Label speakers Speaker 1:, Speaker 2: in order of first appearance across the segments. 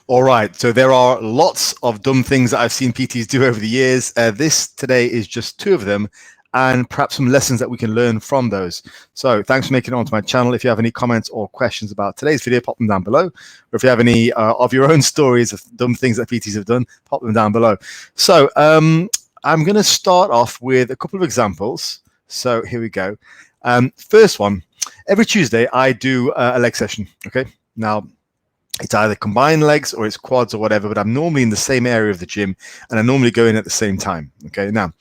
Speaker 1: All right, so there are lots of dumb things that I've seen PTs do over the years. This today is just two of them, and perhaps some lessons that we can learn from those. So thanks for making it onto my channel. If you have any comments or questions about today's video, pop them down below. Or if you have any of your own stories of dumb things that PTs have done, pop them down below. So I'm going to start off with a couple of examples. So here we go. First one, every Tuesday I do a leg session, okay? Now, it's either combined legs or it's quads or whatever, but I'm normally in the same area of the gym and I normally go in at the same time. Okay. Now,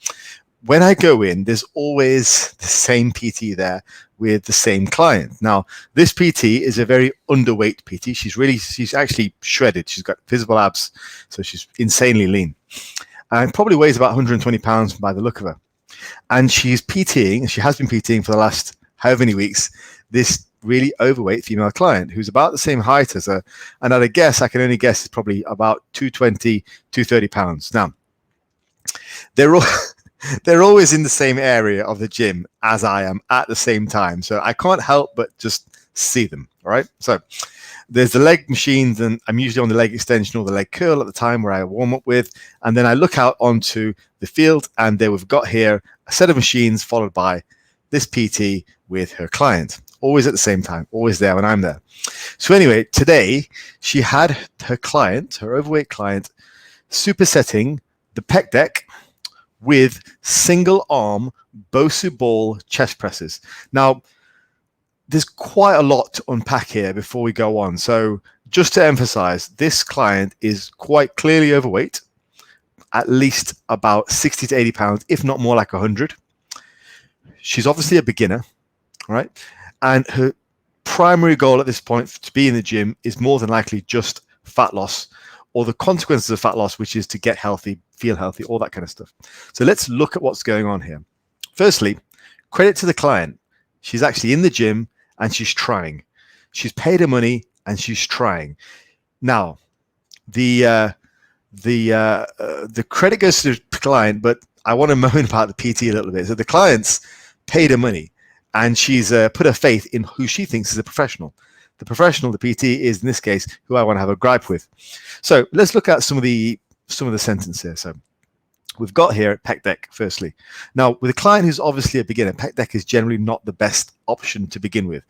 Speaker 1: when I go in, there's always the same PT there with the same client. Now, this PT is a very underweight PT. She's actually shredded. She's got visible abs. So she's insanely lean and probably weighs about 120 pounds by the look of her. And she's PTing, she has been PTing for the last however many weeks, this really overweight female client who's about the same height as her, and at a guess, I can only guess is probably about 220, 230 pounds. Now, they're always in the same area of the gym as I am at the same time, so I can't help but just see them. All right, so there's the leg machines, and I'm usually on the leg extension or the leg curl at the time where I warm up with, and then I look out onto the field, and there we've got here a set of machines followed by this PT with her client. Always at the same time, always there when I'm there. So anyway, today she had her client, her overweight client, supersetting the pec deck with single arm Bosu Ball chest presses. Now, there's quite a lot to unpack here before we go on. So just to emphasize, this client is quite clearly overweight, at least about 60 to 80 pounds, if not more like 100. She's obviously a beginner, right? And her primary goal at this point to be in the gym is more than likely just fat loss or the consequences of fat loss, which is to get healthy, feel healthy, all that kind of stuff. So let's look at what's going on here. Firstly, credit to the client. She's actually in the gym and she's trying. She's paid her money and she's trying. Now, the credit goes to the client, but I want to moan about the PT a little bit. So the client's paid her money, and she's put her faith in who she thinks is a professional. The professional, the PT, is in this case who I want to have a gripe with. So let's look at some of the sentence here. So we've got here pec deck. Firstly, now with a client who's obviously a beginner, pec deck is generally not the best option to begin with.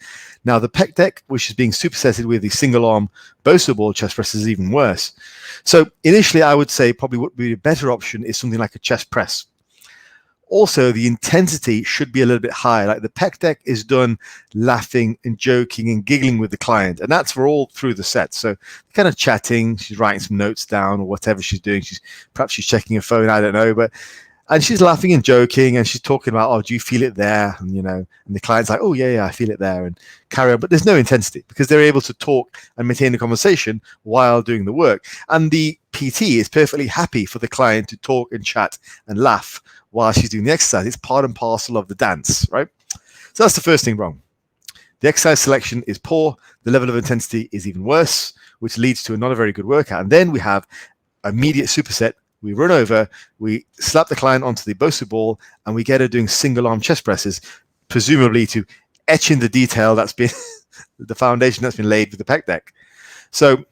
Speaker 1: Now the pec deck, which is being supersetted with the single arm Bosu Ball chest press, is even worse. So initially, I would say probably what would be a better option is something like a chest press. Also, the intensity should be a little bit higher. Like the pec deck is done laughing and joking and giggling with the client, and that's for all through the set. So kind of chatting, she's writing some notes down or whatever she's doing. Perhaps she's checking her phone, I don't know, and she's laughing and joking, and she's talking about, oh, do you feel it there? And and the client's like, oh yeah, I feel it there, and carry on. But there's no intensity because they're able to talk and maintain the conversation while doing the work. And the PT is perfectly happy for the client to talk and chat and laugh while she's doing the exercise. It's part and parcel of the dance, right? So that's the first thing wrong. The exercise selection is poor. The level of intensity is even worse, which leads to not a very good workout. And then we have immediate superset. We run over, we slap the client onto the Bosu Ball, and we get her doing single arm chest presses, presumably to etch in the detail that's been the foundation that's been laid with the pec deck. So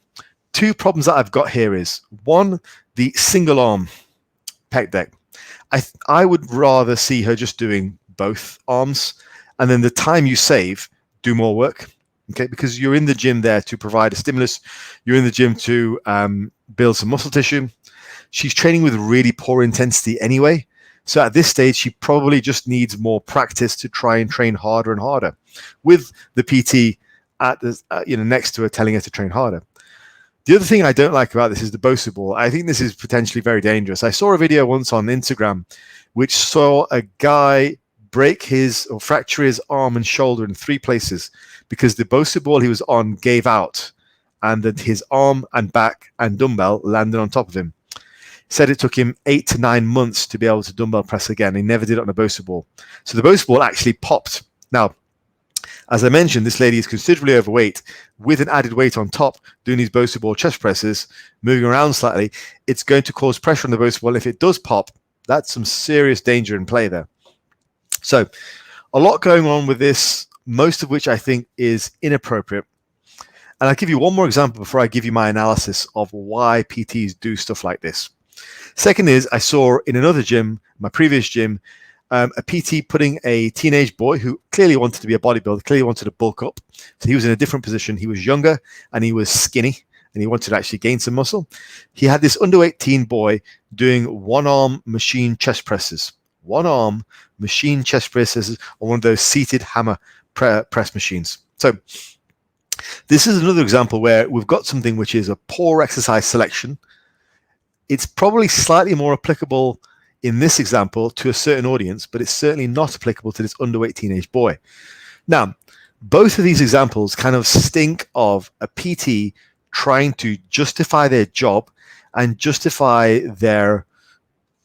Speaker 1: two problems that I've got here is, one, the single arm pec deck. I would rather see her just doing both arms, and then the time you save, do more work, okay? Because you're in the gym there to provide a stimulus. You're in the gym to build some muscle tissue. She's training with really poor intensity anyway. So at this stage, she probably just needs more practice to try and train harder and harder, with the PT at the next to her telling her to train harder. The other thing I don't like about this is the Bosu Ball. I think this is potentially very dangerous. I saw a video once on Instagram which saw a guy break his or fracture his arm and shoulder in 3 places because the Bosu Ball he was on gave out, and that his arm and back and dumbbell landed on top of him. Said it took him 8 to 9 months to be able to dumbbell press again. He never did it on a Bosu Ball. So the Bosu Ball actually popped. Now, as I mentioned, this lady is considerably overweight with an added weight on top, doing these Bosu Ball chest presses, moving around slightly. It's going to cause pressure on the Bosu Ball. If it does pop, that's some serious danger in play there. So a lot going on with this, most of which I think is inappropriate. And I'll give you one more example before I give you my analysis of why PTs do stuff like this. Second is, I saw in another gym, my previous gym, a PT putting a teenage boy who clearly wanted to be a bodybuilder, clearly wanted to bulk up. So he was in a different position. He was younger and he was skinny and he wanted to actually gain some muscle. He had this underweight teen boy doing one-arm machine chest presses. One-arm machine chest presses on one of those seated hammer press machines. So this is another example where we've got something which is a poor exercise selection. It's probably slightly more applicable in this example to a certain audience, but it's certainly not applicable to this underweight teenage boy. Now, both of these examples kind of stink of a PT trying to justify their job and justify their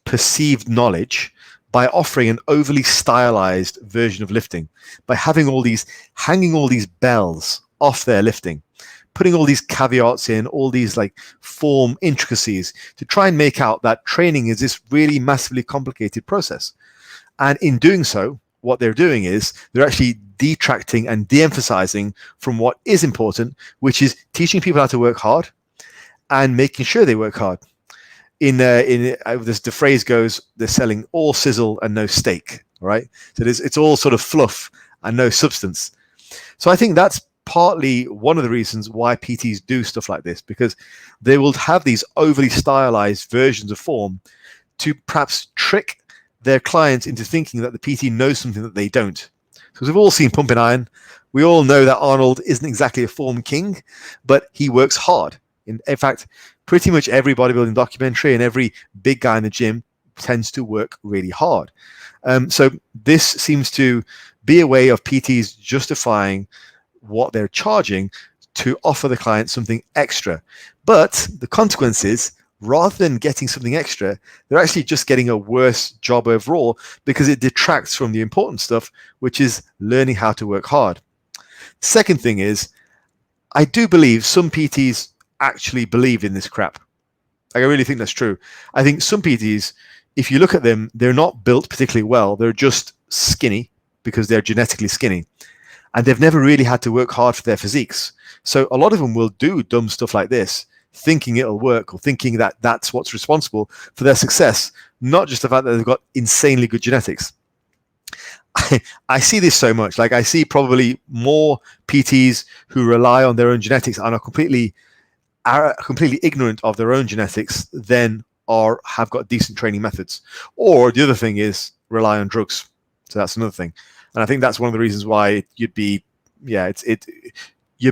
Speaker 1: perceived knowledge by offering an overly stylized version of lifting, by hanging all these bells off their lifting, putting all these caveats in, all these like form intricacies to try and make out that training is this really massively complicated process. And in doing so, what they're doing is they're actually detracting and de-emphasizing from what is important, which is teaching people how to work hard and making sure they work hard. The phrase goes, they're selling all sizzle and no steak, right? So it's all sort of fluff and no substance. So I think that's partly one of the reasons why PTs do stuff like this, because they will have these overly stylized versions of form to perhaps trick their clients into thinking that the PT knows something that they don't. Because we've all seen Pumping Iron. We all know that Arnold isn't exactly a form king, but he works hard. In fact, pretty much every bodybuilding documentary and every big guy in the gym tends to work really hard. So this seems to be a way of PTs justifying what they're charging to offer the client something extra. But the consequence is, rather than getting something extra, they're actually just getting a worse job overall because it detracts from the important stuff, which is learning how to work hard. Second thing is, I do believe some PTs actually believe in this crap. I really think that's true. I think some PTs, if you look at them, they're not built particularly well. They're just skinny because they're genetically skinny. And they've never really had to work hard for their physiques. So a lot of them will do dumb stuff like this, thinking it'll work or thinking that that's what's responsible for their success, not just the fact that they've got insanely good genetics. I see this so much. Like I see probably more PTs who rely on their own genetics and are completely ignorant of their own genetics than have got decent training methods. Or the other thing is rely on drugs. So that's another thing. And I think that's one of the reasons why you're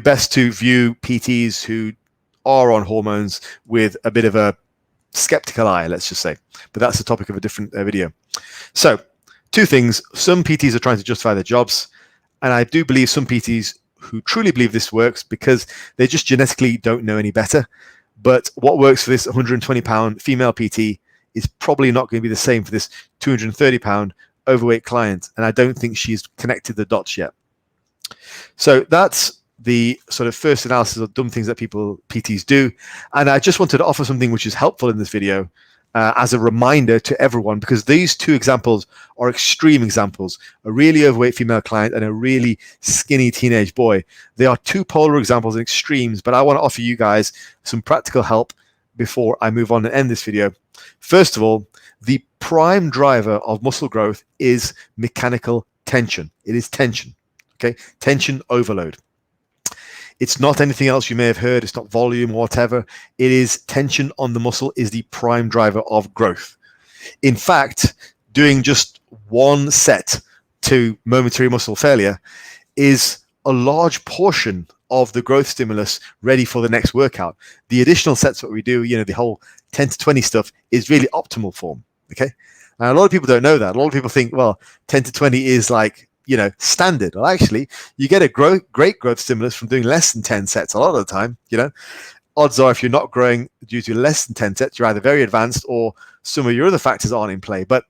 Speaker 1: best to view PTs who are on hormones with a bit of a skeptical eye, let's just say. But that's the topic of a different video. So two things. Some PTs are trying to justify their jobs. And I do believe some PTs who truly believe this works because they just genetically don't know any better. But what works for this 120-pound female PT is probably not going to be the same for this 230-pound overweight client, and I don't think she's connected the dots yet. So that's the sort of first analysis of dumb things that PTs do, and I just wanted to offer something which is helpful in this video as a reminder to everyone, because these two examples are extreme examples, a really overweight female client and a really skinny teenage boy. They are two polar examples and extremes, but I want to offer you guys some practical help before I move on and end this video. First of all, the prime driver of muscle growth is mechanical tension. It is tension, okay? Tension overload. It's not anything else you may have heard. It's not volume or whatever. It is tension on the muscle is the prime driver of growth. In fact, doing just one set to momentary muscle failure is a large portion of the growth stimulus ready for the next workout. The additional sets that we do, the whole 10 to 20 stuff is really optimal form. Okay. And a lot of people don't know that. A lot of people think, well, 10 to 20 is like, standard. Well, actually, you get a great growth stimulus from doing less than 10 sets a lot of the time. Odds are if you're not growing due to less than 10 sets, you're either very advanced or some of your other factors aren't in play. But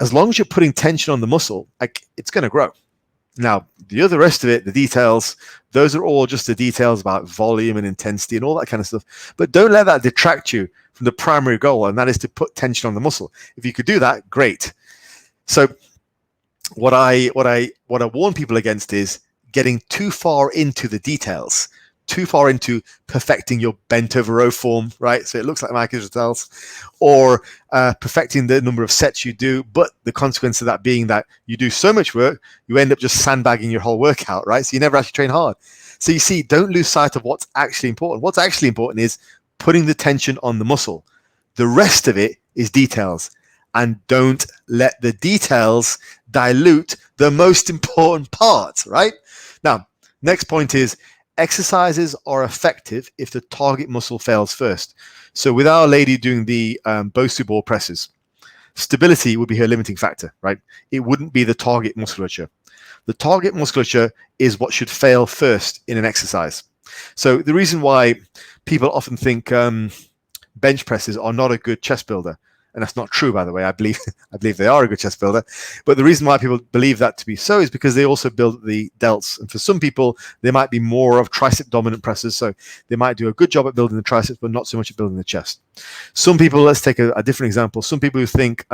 Speaker 1: as long as you're putting tension on the muscle, it's going to grow. Now, the rest of it, the details, those are all just the details about volume and intensity and all that kind of stuff. But don't let that detract you from the primary goal, and that is to put tension on the muscle. If you could do that, great. So what I warn people against is getting too far into the details, too far into perfecting your bent over row form, right? So it looks like Michael Tells, or perfecting the number of sets you do, but the consequence of that being that you do so much work, you end up just sandbagging your whole workout, right? So you never actually train hard. So you see, don't lose sight of what's actually important. What's actually important is putting the tension on the muscle. The rest of it is details. And don't let the details dilute the most important part, right? Now, next point is exercises are effective if the target muscle fails first. So with our lady doing the Bosu Ball presses, stability would be her limiting factor, right? It wouldn't be the target musculature. The target musculature is what should fail first in an exercise. So the reason why people often think bench presses are not a good chest builder, and that's not true, by the way. I believe they are a good chest builder, but the reason why people believe that to be so is because they also build the delts, and for some people they might be more of tricep dominant presses, so they might do a good job at building the triceps but not so much at building the chest. Some people, let's take a different example, some people who think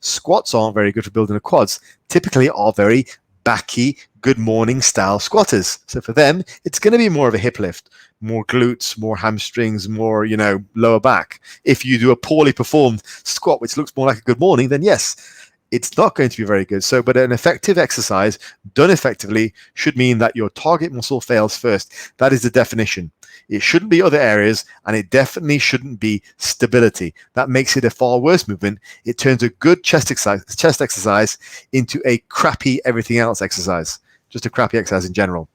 Speaker 1: squats aren't very good for building the quads typically are very backy, good morning style squatters. So for them, it's going to be more of a hip lift, more glutes, more hamstrings, more, lower back. If you do a poorly performed squat, which looks more like a good morning, then yes, it's not going to be very good. So, but an effective exercise done effectively should mean that your target muscle fails first. That is the definition. It shouldn't be other areas, and it definitely shouldn't be stability. That makes it a far worse movement. It turns a good chest exercise into a crappy everything else exercise, just a crappy exercise in general.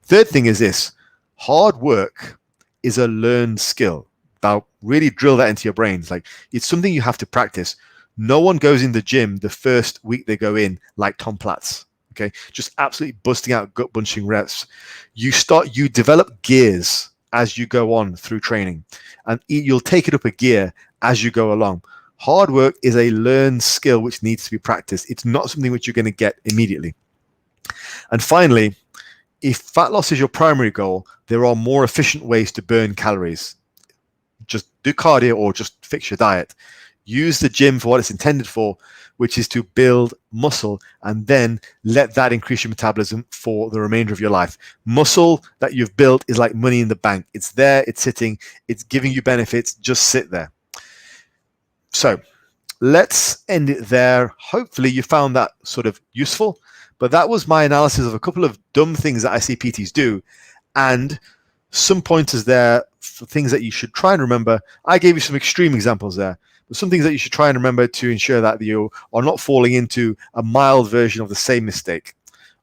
Speaker 1: Third thing is this: hard work is a learned skill. Now, really drill that into your brains. Like, it's something you have to practice. No one goes in the gym the first week they go in like Tom Platz. Okay, just absolutely busting out gut bunching reps. You develop gears as you go on through training, and you'll take it up a gear as you go along. Hard work is a learned skill which needs to be practiced. It's not something which you're going to get immediately. And finally, if fat loss is your primary goal, there are more efficient ways to burn calories. Just do cardio or just fix your diet. Use the gym for what it's intended for, which is to build muscle, and then let that increase your metabolism for the remainder of your life. Muscle that you've built is like money in the bank. It's there, it's sitting, it's giving you benefits. Just sit there. So let's end it there. Hopefully you found that sort of useful, but that was my analysis of a couple of dumb things that I see PTs do, and some pointers there for things that you should try and remember. I gave you some extreme examples there, but some things that you should try and remember to ensure that you are not falling into a mild version of the same mistake.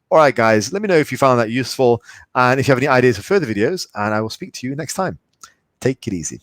Speaker 1: All right, guys, let me know if you found that useful, and if you have any ideas for further videos, and I will speak to you next time. Take it easy.